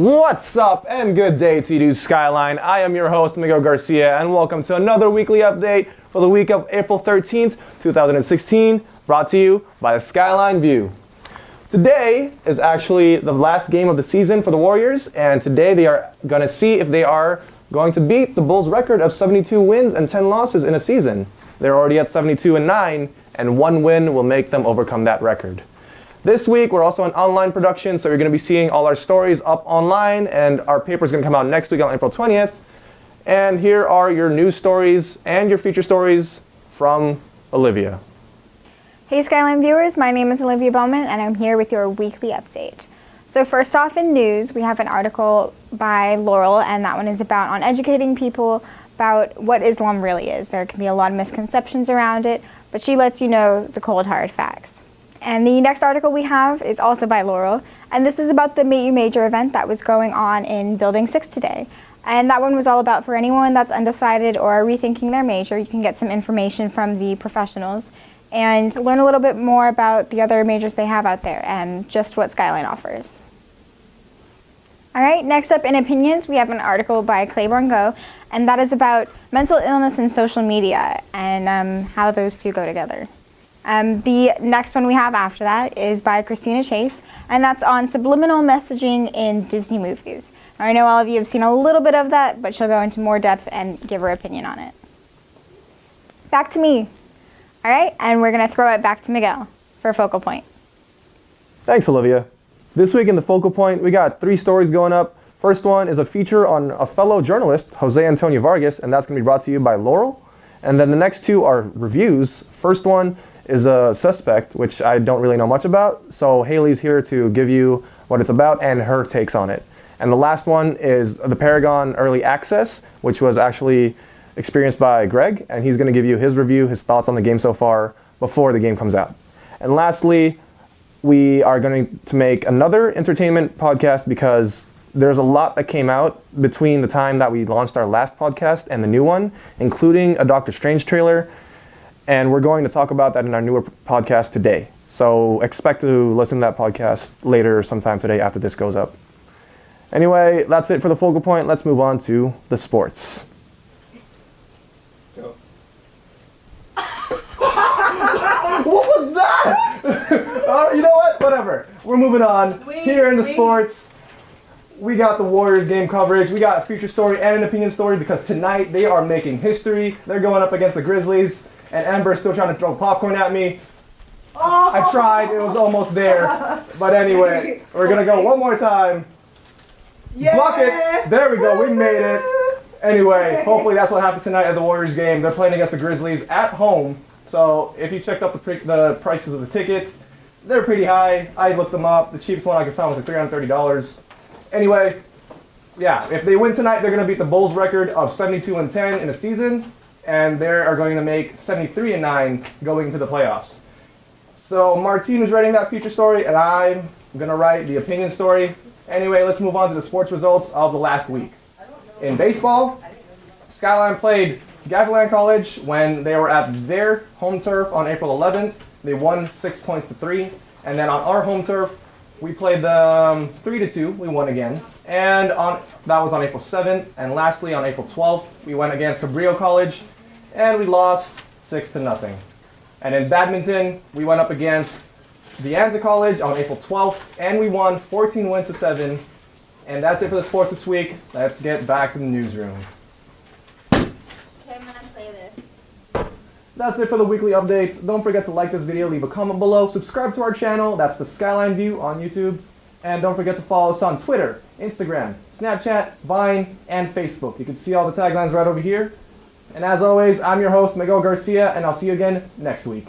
What's up and good day to you, Skyline. I am your host, Miguel Garcia, and welcome to another weekly update for the week of April 13th, 2016, brought to you by the Skyline View. Today is actually the last game of the season for the Warriors, and today they are going to see if they are going to beat the Bulls' record of 72 wins and 10 losses in a season. They're already at 72-9, and one win will make them overcome that record. This week, we're also an online production, so you're going to be seeing all our stories up online, and our paper is going to come out next week on April 20th. And here are your news stories and your feature stories from Olivia. Hey Skyline viewers, my name is Olivia Bowman, and I'm here with your weekly update. So first off in news, we have an article by Laurel, and that one is on educating people about what Islam really is. There can be a lot of misconceptions around it, but she lets you know the cold hard facts. And the next article we have is also by Laurel, and this is about the Meet You Major event that was going on in Building 6 today. And that one was all about for anyone that's undecided or rethinking their major, you can get some information from the professionals and learn a little bit more about the other majors they have out there and just what Skyline offers. All right, next up in opinions, we have an article by Claiborne Go, and that is about mental illness and social media and how those two go together. The next one we have after that is by Christina Chase, and that's on subliminal messaging in Disney movies. Now, I know all of you have seen a little bit of that, but she'll go into more depth and give her opinion on it. Back to me. All right, and we're going to throw it back to Miguel for Focal Point. Thanks, Olivia. This week in the Focal Point, we got 3 stories going up. First one is a feature on a fellow journalist, Jose Antonio Vargas, and that's going to be brought to you by Laurel. And then the next 2 are reviews. First one is a suspect, which I don't really know much about, so Haley's here to give you what it's about and her takes on it. And the last one is the Paragon Early Access, which was actually experienced by Greg, and he's going to give you his review, his thoughts on the game so far before the game comes out. And lastly, we are going to make another entertainment podcast because there's a lot that came out between the time that we launched our last podcast and the new one, including a Doctor Strange trailer. And we're going to talk about that in our newer podcast today. So expect to listen to that podcast later sometime today after this goes up. Anyway, that's it for the Focal Point. Let's move on to the sports. Go. What was that? You know what? Whatever. We're moving on. Here in the sports, we got the Warriors game coverage. We got a feature story and an opinion story because tonight they are making history. They're going up against the Grizzlies. And Amber's still trying to throw popcorn at me. Oh. I tried, it was almost there. But anyway, we're gonna go one more time. Yeah. Buckets, there we go, we made it. Anyway, hopefully that's what happens tonight at the Warriors game. They're playing against the Grizzlies at home. So if you checked out the prices of the tickets, they're pretty high. I looked them up. The cheapest one I could find was like $330. Anyway, yeah, if they win tonight, they're gonna beat the Bulls record of 72-10 in a season. And they are going to make 73-9 going into the playoffs. So Martine is writing that feature story, and I'm going to write the opinion story. Anyway, let's move on to the sports results of the last week. In baseball, Skyline played Skyline College when they were at their home turf on April 11th. They won 6-3. And then on our home turf, we played them 3-2. We won again. And that was on April 7th. And lastly, on April 12th, we went against Cabrillo College, and we lost 6-0. And in badminton, we went up against De Anza College on April 12th, and we won 14-7. And that's it for the sports this week. Let's get back to the newsroom. Okay, I'm gonna play this. That's it for the weekly updates. Don't forget to like this video, leave a comment below, subscribe to our channel. That's the Skyline View on YouTube. And don't forget to follow us on Twitter, Instagram, Snapchat, Vine, and Facebook. You can see all the taglines right over here. And as always, I'm your host, Miguel Garcia, and I'll see you again next week.